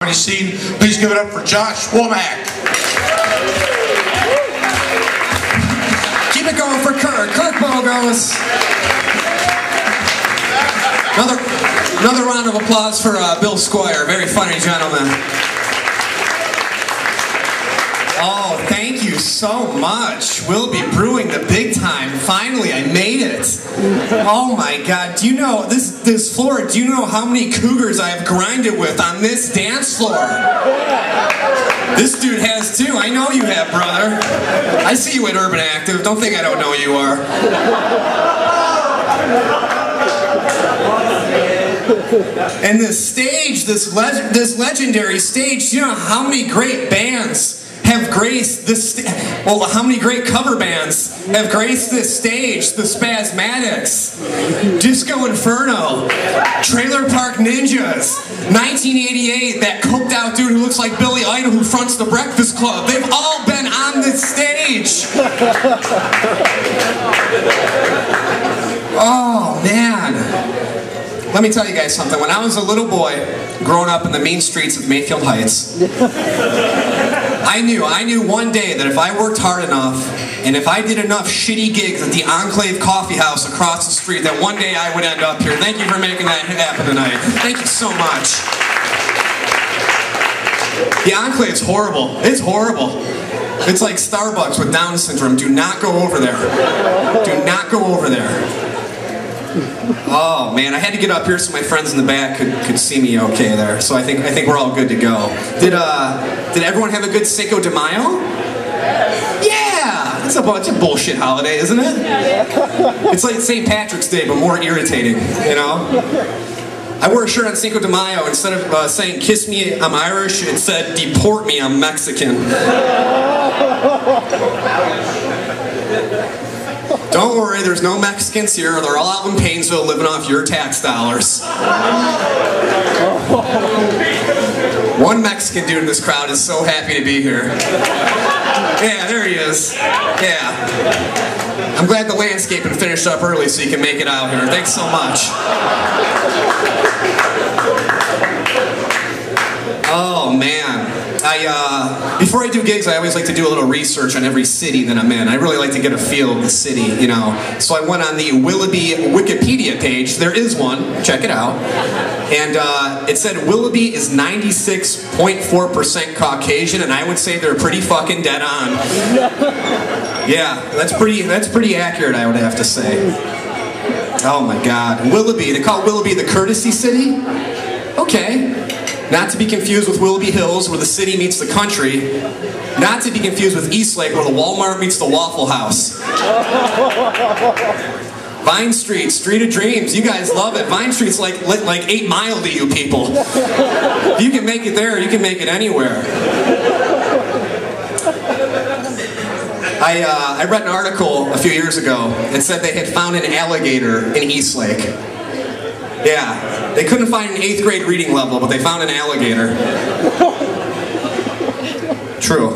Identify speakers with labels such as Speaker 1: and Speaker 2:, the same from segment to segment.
Speaker 1: comedy scene. Please give it up for Josh Womack.
Speaker 2: Keep it going for Kirk. Kirk Bogos. Another round of applause for Bill Squire. Very funny gentleman. Oh, thank you so much. Willoughby Brewing the big time. Finally, I made it. Oh my God. Do you know, this floor, do you know how many cougars I've grinded with on this dance floor? This dude has too. I know you have, brother. I see you at Urban Active. Don't think I don't know you are. And this stage, this legendary stage, you know how many great bands have graced this, well, how many great cover bands have graced this stage? The Spasmatics, Disco Inferno, Trailer Park Ninjas, 1988, that coked out dude who looks like Billy Idol who fronts the Breakfast Club. They've all been on this stage. Oh, man. Let me tell you guys something. When I was a little boy, growing up in the mean streets of Mayfield Heights, I knew one day that if I worked hard enough, and if I did enough shitty gigs at the Enclave Coffee House across the street, that one day I would end up here. Thank you for making that happen tonight. Thank you so much. The Enclave's horrible. It's horrible. It's like Starbucks with Down syndrome. Do not go over there. Do not go over there. Oh man, I had to get up here so my friends in the back could see me okay there. So I think we're all good to go. Did everyone have a good Cinco de Mayo? Yeah! It's a bullshit holiday, isn't it? It's like St. Patrick's Day, but more irritating, you know? I wore a shirt on Cinco de Mayo. Instead of saying, "Kiss me, I'm Irish," it said, "Deport me, I'm Mexican." Don't worry, there's no Mexicans here. They're all out in Painesville living off your tax dollars. One Mexican dude in this crowd is so happy to be here. Yeah, there he is. Yeah. I'm glad the landscaping finished up early so you can make it out here. Thanks so much. Oh, man. Before I do gigs, I always like to do a little research on every city that I'm in. I really like to get a feel of the city, you know. So I went on the Willoughby Wikipedia page. There is one. Check it out. And it said Willoughby is 96.4% Caucasian, and I would say they're pretty fucking dead on. Yeah, that's pretty accurate, I would have to say. Oh my God. Willoughby. They call Willoughby the courtesy city? Okay. Not to be confused with Willoughby Hills, where the city meets the country. Not to be confused with Eastlake, where the Walmart meets the Waffle House. Vine Street, Street of Dreams. You guys love it. Vine Street's like 8 Mile to you people. If you can make it there, you can make it anywhere. I read an article a few years ago that said they had found an alligator in Eastlake. Yeah, they couldn't find an 8th grade reading level, but they found an alligator. True.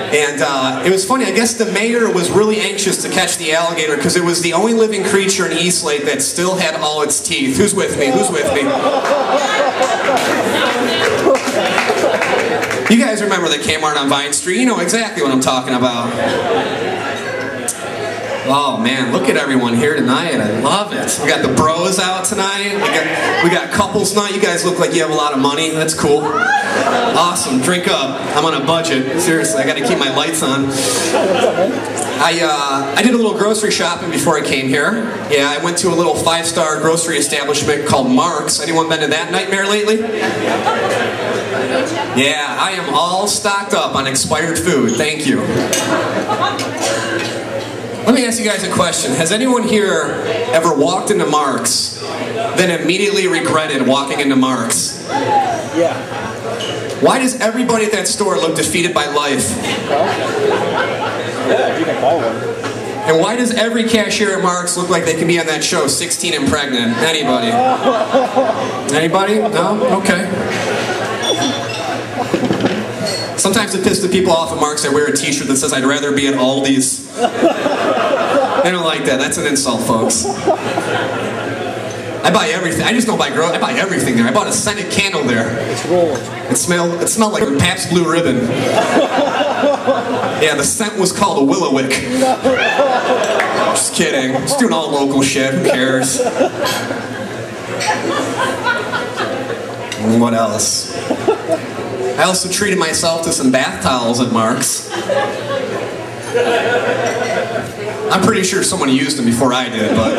Speaker 2: And it was funny, I guess the mayor was really anxious to catch the alligator because it was the only living creature in Eastlake that still had all its teeth. Who's with me? Who's with me? You guys remember the Kmart on Vine Street? You know exactly what I'm talking about. Oh man, look at everyone here tonight. I love it. We got the bros out tonight. We got couples night. You guys look like you have a lot of money. That's cool. Awesome. Drink up. I'm on a budget. Seriously, I got to keep my lights on. I did a little grocery shopping before I came here. Yeah, I went to a little 5-star grocery establishment called Mark's. Anyone been to that nightmare lately? Yeah, I am all stocked up on expired food. Thank you. Let me ask you guys a question. Has anyone here ever walked into Mark's, then immediately regretted walking into Mark's?
Speaker 3: Yeah.
Speaker 2: Why does everybody at that store look defeated by life?
Speaker 3: Yeah, you can call one.
Speaker 2: And why does every cashier at Mark's look like they can be on that show, 16 and Pregnant? Anybody? Anybody? No? Okay. Sometimes it pisses the people off at Mark's. I wear a t-shirt that says, "I'd rather be at Aldi's." They don't like that. That's an insult, folks. I buy everything. I just don't buy I buy everything there. I bought a scented candle there. It smelled like Pabst Blue Ribbon. Yeah, the scent was called a Willowick. Just kidding. Just doing all local shit. Who cares? And what else? I also treated myself to some bath towels at Mark's. I'm pretty sure someone used them before I did, but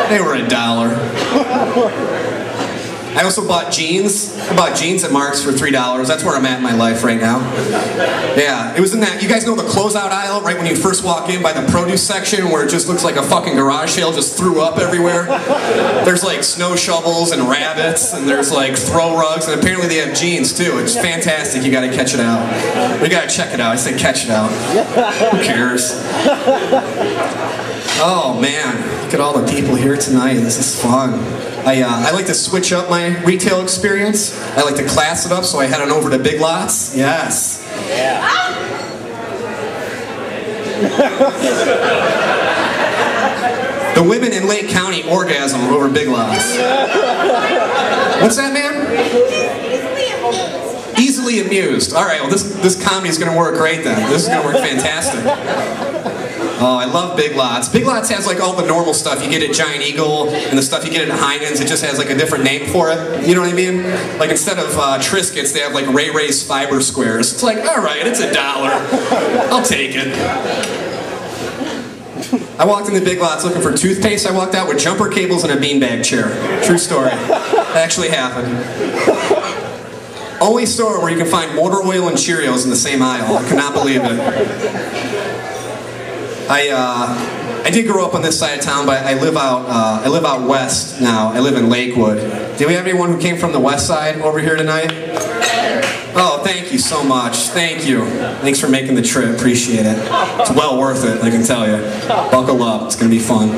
Speaker 2: they were $1. I also bought jeans. I bought jeans at Mark's for $3. That's where I'm at in my life right now. Yeah, it was in that, you guys know the closeout aisle right when you first walk in by the produce section where it just looks like a fucking garage sale just threw up everywhere? There's like snow shovels and rabbits and there's like throw rugs and apparently they have jeans too. It's fantastic. You gotta catch it out. You gotta check it out. I said catch it out. Who cares? Oh man, look at all the people here tonight. This is fun. I like to switch up my retail experience. I like to class it up, so I head on over to Big Lots. Yes. Yeah. The women in Lake County orgasm over Big Lots. What's that, man? Easily amused. All right, well this comedy is going to work great then. This is going to work fantastic. Oh, I love Big Lots. Big Lots has like all the normal stuff you get at Giant Eagle and the stuff you get at Heinen's. It just has like a different name for it. You know what I mean? Like instead of Triscuits, they have like Ray Ray's Fiber Squares. It's like, all right, it's $1. I'll take it. I walked into Big Lots looking for toothpaste. I walked out with jumper cables and a beanbag chair. True story. That actually happened. Only store where you can find motor oil and Cheerios in the same aisle. I could not believe it. I did grow up on this side of town, but I live out west now. I live in Lakewood. Do we have anyone who came from the west side over here tonight? Oh, thank you so much. Thank you. Thanks for making the trip. Appreciate it. It's well worth it, I can tell you. Buckle up. It's going to be fun.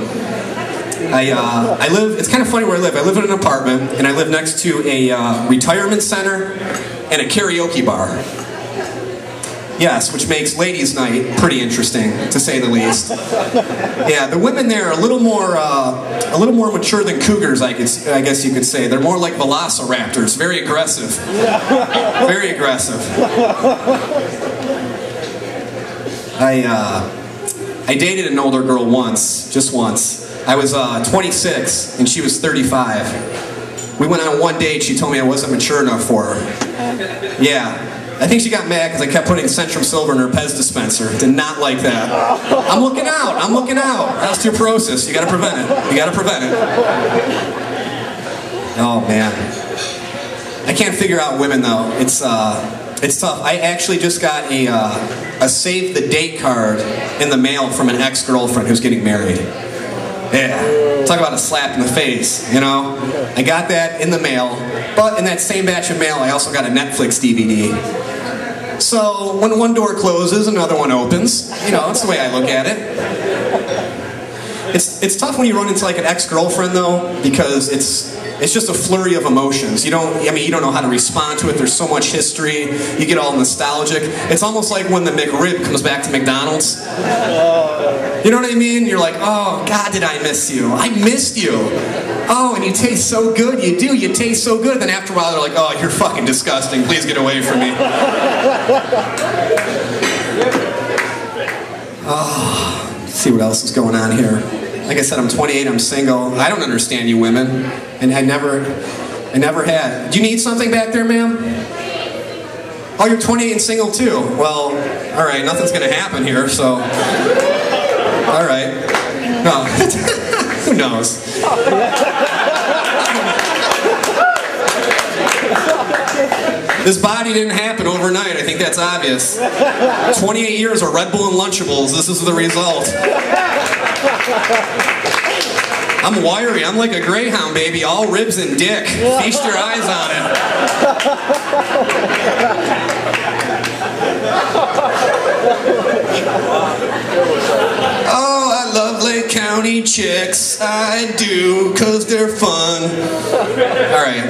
Speaker 2: I live, it's kind of funny where I live. I live in an apartment, and I live next to a retirement center and a karaoke bar. Yes, which makes ladies' night pretty interesting, to say the least. Yeah, the women there are a little more mature than cougars, I guess you could say. They're more like velociraptors, very aggressive. Very aggressive. I dated an older girl once, just once. I was 26 and she was 35. We went on one date. She told me I wasn't mature enough for her. Yeah. I think she got mad because I kept putting Centrum Silver in her Pez dispenser. Did not like that. I'm looking out. I'm looking out. Osteoporosis. You got to prevent it. You got to prevent it. Oh man. I can't figure out women though. It's tough. I actually just got a save the date card in the mail from an ex-girlfriend who's getting married. Yeah. Talk about a slap in the face, you know? I got that in the mail, but in that same batch of mail, I also got a Netflix DVD. So, when one door closes, another one opens. You know, that's the way I look at it. It's tough when you run into like an ex-girlfriend though, because it's just a flurry of emotions. You don't know how to respond to it. There's so much history. You get all nostalgic. It's almost like when the McRib comes back to McDonald's. You know what I mean? You're like, oh, God, did I miss you? I missed you. Oh, and you taste so good. You do. You taste so good. Then after a while, they're like, oh, you're fucking disgusting. Please get away from me. Oh, let's see what else is going on here. Like I said, I'm 28, I'm single. I don't understand you women. And I never had. Do you need something back there, ma'am? Oh, you're 28 and single too. Well, all right, nothing's gonna happen here, so. All right. No. Who knows? This body didn't happen overnight. I think that's obvious. 28 years of Red Bull and Lunchables. This is the result. I'm wiry. I'm like a greyhound, baby. All ribs and dick. Feast your eyes on it. Oh, I love Lake County chicks. I do, 'cause they're fun. All right.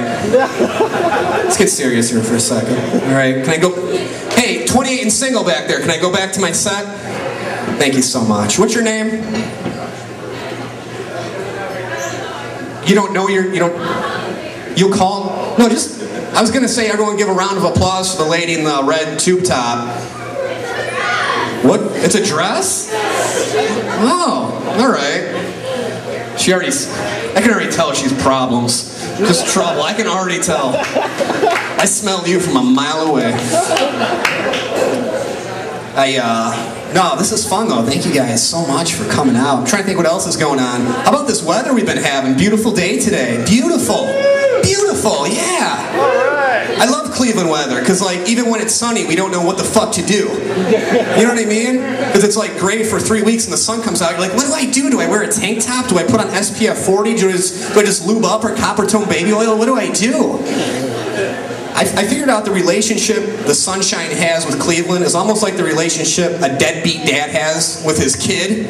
Speaker 2: Let's get serious here for a second. All right. Can I go? Hey, 28 and single back there. Can I go back to my set? Thank you so much. What's your name? You don't know you'll call? No, just, I was gonna say everyone give a round of applause for the lady in the red tube top. What? It's a dress? Oh, alright. I can already tell she's problems. Just trouble, I can already tell. I smell you from a mile away. No, this is fun though. Thank you guys so much for coming out. I'm trying to think what else is going on. How about this weather we've been having? Beautiful day today. Beautiful. Beautiful, yeah.
Speaker 3: All right.
Speaker 2: I love Cleveland weather, because like, even when it's sunny, we don't know what the fuck to do. You know what I mean? Because it's like gray for 3 weeks and the sun comes out, you're like, what do I do? Do I wear a tank top? Do I put on SPF 40? Do I just lube up or copper tone baby oil? What do I do? I figured out the relationship the sunshine has with Cleveland is almost like the relationship a deadbeat dad has with his kid.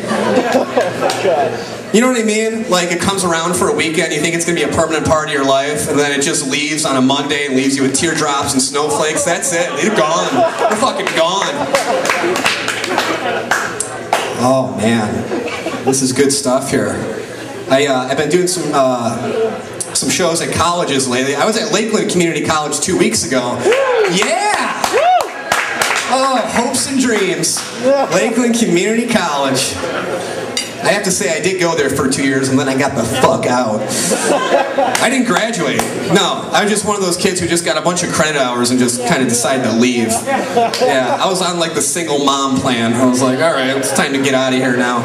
Speaker 2: You know what I mean? Like, it comes around for a weekend, you think it's going to be a permanent part of your life, and then it just leaves on a Monday and leaves you with teardrops and snowflakes. That's it. They're gone. They're fucking gone. Oh, man. This is good stuff here. I've been doing some shows at colleges lately. I was at Lakeland Community College 2 weeks ago. Yeah! Oh, hopes and dreams. Lakeland Community College. I have to say, I did go there for 2 years, and then I got the fuck out. I didn't graduate. No, I was just one of those kids who just got a bunch of credit hours and just kind of decided to leave. Yeah, I was on like the single mom plan. I was like, all right, it's time to get out of here now.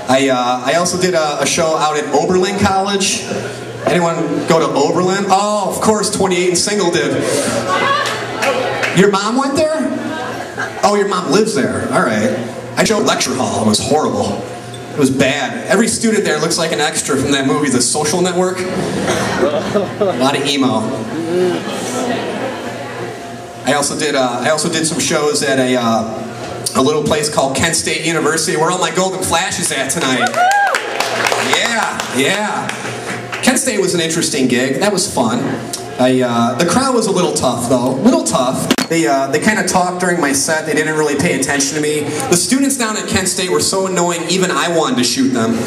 Speaker 2: I also did a show out at Oberlin College. Anyone go to Oberlin? Oh, of course, 28 and Single did. Your mom went there? Oh, your mom lives there. All right. I showed lecture hall. It was horrible. It was bad. Every student there looks like an extra from that movie, The Social Network. A lot of emo. I also did some shows at a little place called Kent State University, where all my Golden Flash is at tonight. Yeah. Kent State was an interesting gig. That was fun. The crowd was a little tough, though. Little tough. They kind of talked during my set. They didn't really pay attention to me. The students down at Kent State were so annoying, even I wanted to shoot them.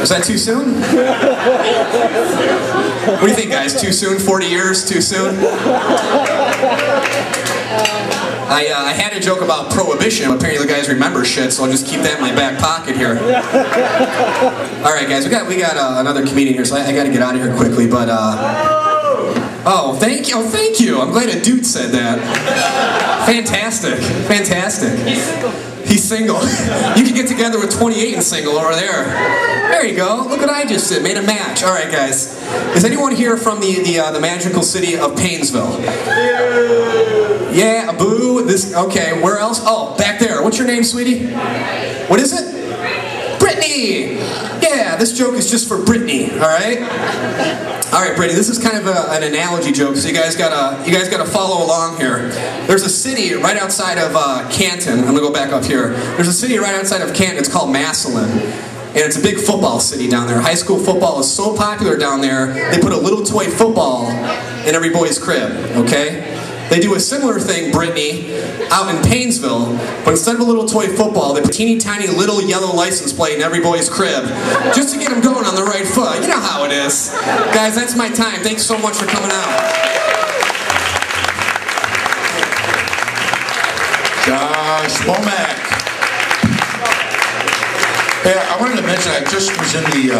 Speaker 2: Was that too soon? What do you think, guys? Too soon? 40 years? Too soon? I had a joke about prohibition. Apparently you guys remember shit, so I'll just keep that in my back pocket here. Alright guys, we got another comedian here, so I gotta get out of here quickly, but oh, thank you. I'm glad a dude said that. Fantastic. He's single. You can get together with 28 and Single over there. There you go. Look what I just did. Made a match. All right, guys. Is anyone here from the magical city of Painesville? Yeah, boo. Okay, where else? Oh, back there. What's your name, sweetie? What is it? Brittany. Yeah, this joke is just for Brittany. All right. All right, Brittany. This is kind of an analogy joke, so you guys gotta follow along here. There's a city right outside of Canton. I'm gonna go back up here. There's a city right outside of Canton. It's called Massillon. And it's a big football city down there. High school football is so popular down there, they put a little toy football in every boy's crib, okay? They do a similar thing, Brittany, out in Painesville, but instead of a little toy football, they put a teeny tiny little yellow license plate in every boy's crib, just to get them going on the right foot. You know how it is. Guys, that's my time. Thanks so much for coming out.
Speaker 1: Josh Womack. Hey, I wanted to mention, I just was in the